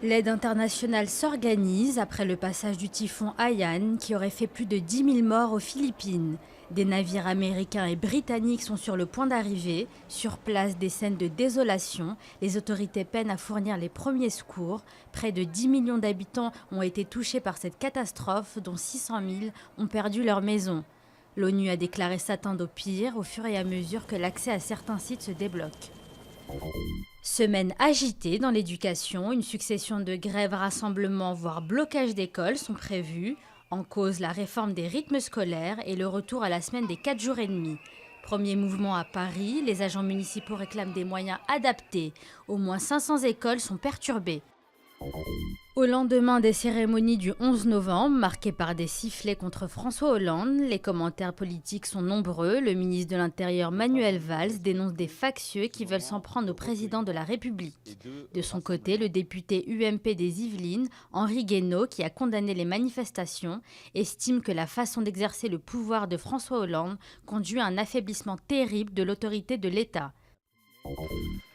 L'aide internationale s'organise après le passage du typhon Haiyan qui aurait fait plus de 10 000 morts aux Philippines. Des navires américains et britanniques sont sur le point d'arriver. Sur place, des scènes de désolation. Les autorités peinent à fournir les premiers secours. Près de 10 millions d'habitants ont été touchés par cette catastrophe, dont 600 000 ont perdu leur maison. L'ONU a déclaré s'attendre au pire au fur et à mesure que l'accès à certains sites se débloque. Semaine agitée dans l'éducation, une succession de grèves, rassemblements, voire blocages d'écoles sont prévus. En cause, la réforme des rythmes scolaires et le retour à la semaine des 4 jours et demi. Premier mouvement à Paris, les agents municipaux réclament des moyens adaptés. Au moins 500 écoles sont perturbées. Au lendemain des cérémonies du 11 novembre, marquées par des sifflets contre François Hollande, les commentaires politiques sont nombreux. Le ministre de l'Intérieur Manuel Valls dénonce des factieux qui veulent s'en prendre au président de la République. De son côté, le député UMP des Yvelines, Henri Guénaud, qui a condamné les manifestations, estime que la façon d'exercer le pouvoir de François Hollande conduit à un affaiblissement terrible de l'autorité de l'État.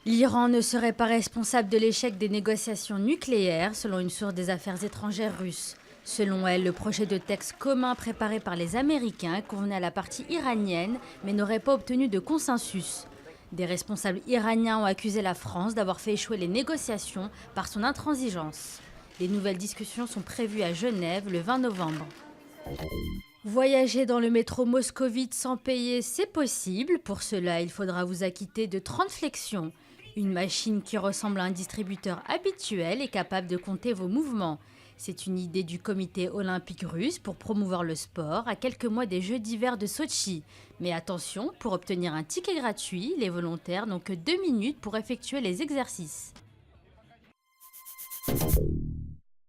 L'Iran ne serait pas responsable de l'échec des négociations nucléaires, selon une source des affaires étrangères russe. Selon elle, le projet de texte commun préparé par les Américains convenait à la partie iranienne, mais n'aurait pas obtenu de consensus. Des responsables iraniens ont accusé la France d'avoir fait échouer les négociations par son intransigeance. Les nouvelles discussions sont prévues à Genève le 20 novembre. Voyager dans le métro moscovite sans payer, c'est possible. Pour cela, il faudra vous acquitter de 30 flexions. Une machine qui ressemble à un distributeur habituel est capable de compter vos mouvements. C'est une idée du comité olympique russe pour promouvoir le sport à quelques mois des Jeux d'hiver de Sotchi. Mais attention, pour obtenir un ticket gratuit, les volontaires n'ont que 2 minutes pour effectuer les exercices.